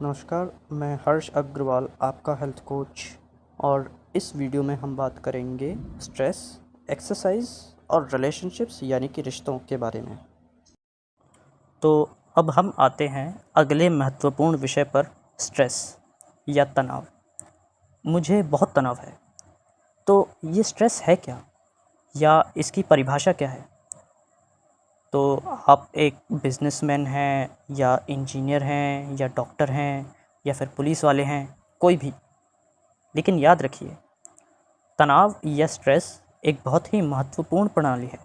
नमस्कार, मैं हर्ष अग्रवाल, आपका हेल्थ कोच। और इस वीडियो में हम बात करेंगे स्ट्रेस, एक्सरसाइज और रिलेशनशिप्स यानी कि रिश्तों के बारे में। तो अब हम आते हैं अगले महत्वपूर्ण विषय पर, स्ट्रेस या तनाव। मुझे बहुत तनाव है। तो ये स्ट्रेस है क्या, या इसकी परिभाषा क्या है? तो आप एक बिजनेसमैन हैं, या इंजीनियर हैं, या डॉक्टर हैं, या फिर पुलिस वाले हैं, कोई भी। लेकिन याद रखिए, तनाव या स्ट्रेस एक बहुत ही महत्वपूर्ण प्रणाली है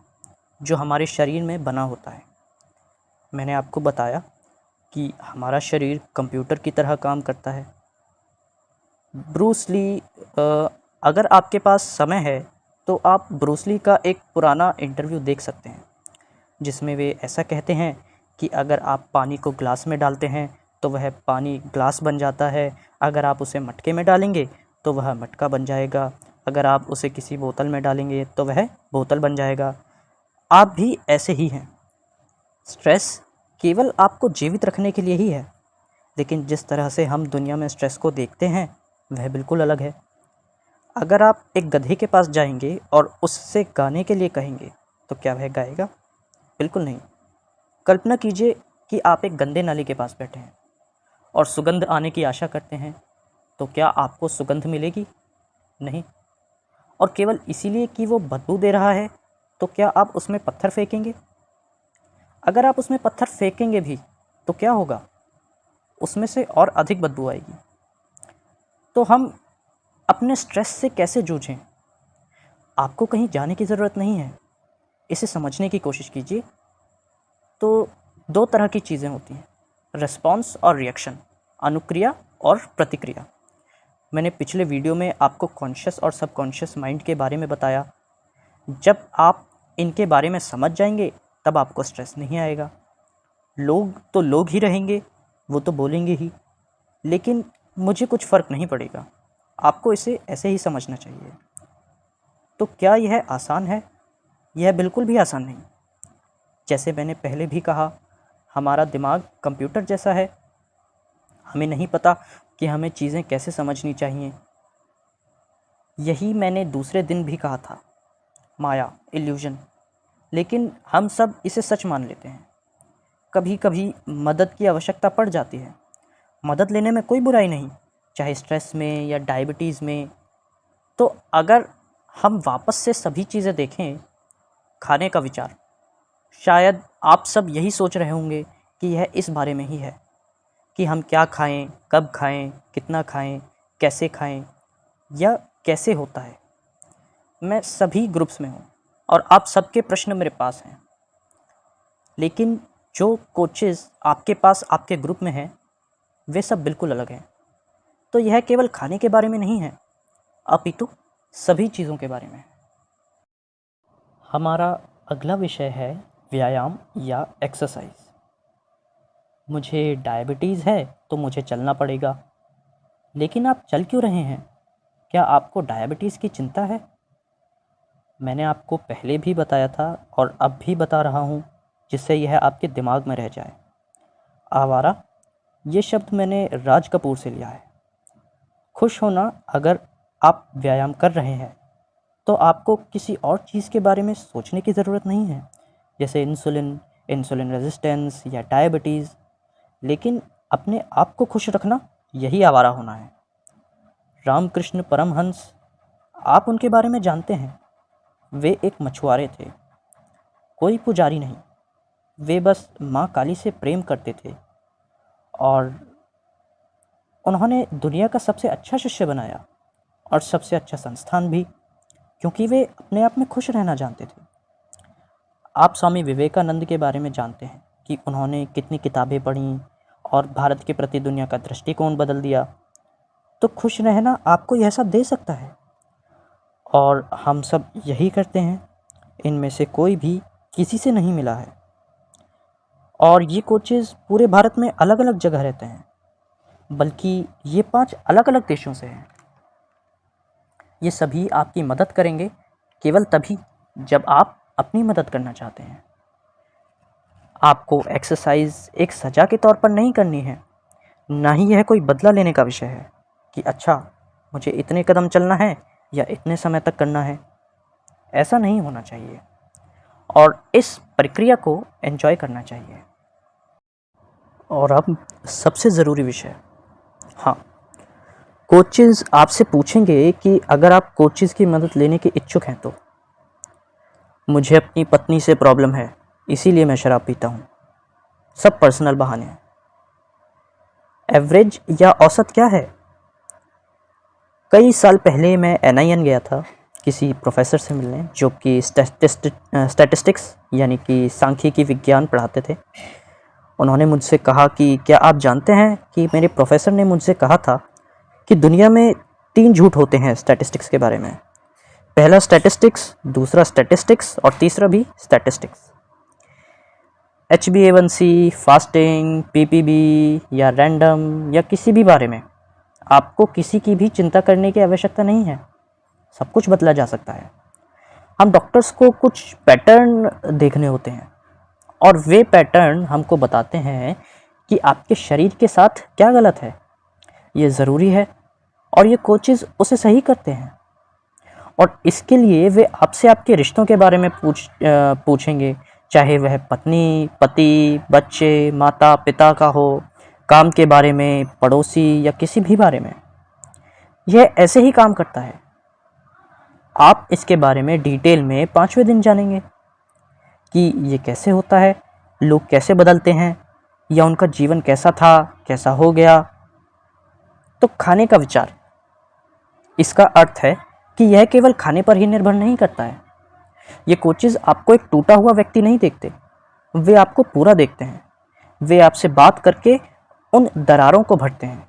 जो हमारे शरीर में बना होता है। मैंने आपको बताया कि हमारा शरीर कंप्यूटर की तरह काम करता है। ब्रूस ली, अगर आपके पास समय है तो आप ब्रूस ली का एक पुराना इंटरव्यू देख सकते हैं, जिसमें वे ऐसा कहते हैं कि अगर आप पानी को ग्लास में डालते हैं तो वह पानी ग्लास बन जाता है, अगर आप उसे मटके में डालेंगे तो वह मटका बन जाएगा, अगर आप उसे किसी बोतल में डालेंगे तो वह बोतल बन जाएगा। आप भी ऐसे ही हैं। स्ट्रेस केवल आपको जीवित रखने के लिए ही है, लेकिन जिस तरह से हम दुनिया में स्ट्रेस को देखते हैं वह बिल्कुल अलग है। अगर आप एक गधे के पास जाएंगे और उससे गाने के लिए कहेंगे तो क्या वह गाएगा? बिल्कुल नहीं। कल्पना कीजिए कि आप एक गंदे नाले के पास बैठे हैं और सुगंध आने की आशा करते हैं, तो क्या आपको सुगंध मिलेगी? नहीं। और केवल इसीलिए कि वो बदबू दे रहा है तो क्या आप उसमें पत्थर फेंकेंगे? अगर आप उसमें पत्थर फेंकेंगे भी तो क्या होगा? उसमें से और अधिक बदबू आएगी। तो हम अपने स्ट्रेस से कैसे जूझें? आपको कहीं जाने की ज़रूरत नहीं है, इसे समझने की कोशिश कीजिए। तो दो तरह की चीज़ें होती हैं, रिस्पॉन्स और रिएक्शन, अनुक्रिया और प्रतिक्रिया। मैंने पिछले वीडियो में आपको कॉन्शियस और सबकॉन्शियस माइंड के बारे में बताया। जब आप इनके बारे में समझ जाएंगे तब आपको स्ट्रेस नहीं आएगा। लोग तो लोग ही रहेंगे, वो तो बोलेंगे ही, लेकिन मुझे कुछ फ़र्क नहीं पड़ेगा। आपको इसे ऐसे ही समझना चाहिए। तो क्या यह आसान है? यह बिल्कुल भी आसान नहीं। जैसे मैंने पहले भी कहा, हमारा दिमाग कंप्यूटर जैसा है। हमें नहीं पता कि हमें चीज़ें कैसे समझनी चाहिए। यही मैंने दूसरे दिन भी कहा था, माया, इल्यूजन। लेकिन हम सब इसे सच मान लेते हैं। कभी कभी मदद की आवश्यकता पड़ जाती है। मदद लेने में कोई बुराई नहीं, चाहे स्ट्रेस में या डायबिटीज़ में। तो अगर हम वापस से सभी चीज़ें देखें, खाने का विचार, शायद आप सब यही सोच रहे होंगे कि यह इस बारे में ही है कि हम क्या खाएं, कब खाएं, कितना खाएं, कैसे खाएं, या कैसे होता है। मैं सभी ग्रुप्स में हूँ और आप सबके प्रश्न मेरे पास हैं, लेकिन जो कोचेज़ आपके पास आपके ग्रुप में हैं वे सब बिल्कुल अलग हैं। तो यह केवल खाने के बारे में नहीं है, अपितु सभी चीज़ों के बारे में है। हमारा अगला विषय है व्यायाम या एक्सरसाइज। मुझे डायबिटीज़ है तो मुझे चलना पड़ेगा। लेकिन आप चल क्यों रहे हैं? क्या आपको डायबिटीज़ की चिंता है? मैंने आपको पहले भी बताया था और अब भी बता रहा हूँ, जिससे यह आपके दिमाग में रह जाए। आवारा, ये शब्द मैंने राज कपूर से लिया है। खुश होना, अगर आप व्यायाम कर रहे हैं तो आपको किसी और चीज़ के बारे में सोचने की ज़रूरत नहीं है, जैसे इंसुलिन, इंसुलिन रेजिस्टेंस या डायबिटीज़। लेकिन अपने आप को खुश रखना, यही आवारा होना है। रामकृष्ण परमहंस, आप उनके बारे में जानते हैं। वे एक मछुआरे थे, कोई पुजारी नहीं। वे बस माँ काली से प्रेम करते थे और उन्होंने दुनिया का सबसे अच्छा शिष्य बनाया और सबसे अच्छा संस्थान भी, क्योंकि वे अपने आप में खुश रहना जानते थे। आप स्वामी विवेकानंद के बारे में जानते हैं कि उन्होंने कितनी किताबें पढ़ीं और भारत के प्रति दुनिया का दृष्टिकोण बदल दिया। तो खुश रहना आपको यह सब दे सकता है, और हम सब यही करते हैं। इनमें से कोई भी किसी से नहीं मिला है। और ये कोचेज़ पूरे भारत में अलग अलग जगह रहते हैं, बल्कि ये 5 अलग अलग देशों से हैं। ये सभी आपकी मदद करेंगे केवल तभी जब आप अपनी मदद करना चाहते हैं। आपको एक्सरसाइज एक सज़ा के तौर पर नहीं करनी है, ना ही यह कोई बदला लेने का विषय है कि अच्छा मुझे इतने कदम चलना है या इतने समय तक करना है। ऐसा नहीं होना चाहिए और इस प्रक्रिया को एंजॉय करना चाहिए। और अब सबसे ज़रूरी विषय, हाँ, कोचेज़ आपसे पूछेंगे कि अगर आप कोचेज़ की मदद लेने के इच्छुक हैं तो। मुझे अपनी पत्नी से प्रॉब्लम है, इसीलिए मैं शराब पीता हूँ। सब पर्सनल बहाने हैं। एवरेज या औसत क्या है? कई साल पहले मैं NIN गया था किसी प्रोफेसर से मिलने जो कि स्टैटिस्टिक्स यानी कि सांख्यिकी विज्ञान पढ़ाते थे। उन्होंने मुझसे कहा कि क्या आप जानते हैं कि मेरे प्रोफेसर ने मुझसे कहा था कि दुनिया में 3 झूठ होते हैं स्टैटिस्टिक्स के बारे में। पहला स्टैटिस्टिक्स, दूसरा स्टैटिस्टिक्स और तीसरा भी स्टैटिस्टिक्स। HbA1c, फास्टिंग, PPB या रैंडम या किसी भी बारे में आपको किसी की भी चिंता करने की आवश्यकता नहीं है। सब कुछ बदला जा सकता है। हम डॉक्टर्स को कुछ पैटर्न देखने होते हैं और वे पैटर्न हमको बताते हैं कि आपके शरीर के साथ क्या गलत है। ये ज़रूरी है और ये कोचेज़ उसे सही करते हैं। और इसके लिए वे आपसे आपके रिश्तों के बारे में पूछेंगे, चाहे वह पत्नी, पति, बच्चे, माता पिता का हो, काम के बारे में, पड़ोसी या किसी भी बारे में। यह ऐसे ही काम करता है। आप इसके बारे में डिटेल में 5वें दिन जानेंगे कि ये कैसे होता है, लोग कैसे बदलते हैं या उनका जीवन कैसा था, कैसा हो गया। तो खाने का विचार, इसका अर्थ है कि यह केवल खाने पर ही निर्भर नहीं करता है। ये कोचेज़ आपको एक टूटा हुआ व्यक्ति नहीं देखते, वे आपको पूरा देखते हैं। वे आपसे बात करके उन दरारों को भरते हैं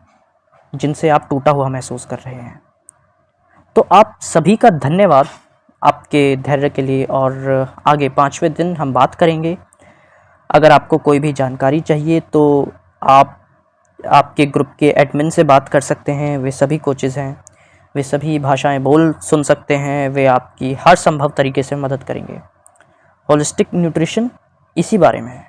जिनसे आप टूटा हुआ महसूस कर रहे हैं। तो आप सभी का धन्यवाद आपके धैर्य के लिए और आगे 5वें दिन हम बात करेंगे। अगर आपको कोई भी जानकारी चाहिए तो आप आपके ग्रुप के एडमिन से बात कर सकते हैं। वे सभी कोचेज़ हैं, वे सभी भाषाएं सुन सकते हैं। वे आपकी हर संभव तरीके से मदद करेंगे। होलिस्टिक न्यूट्रिशन इसी बारे में है।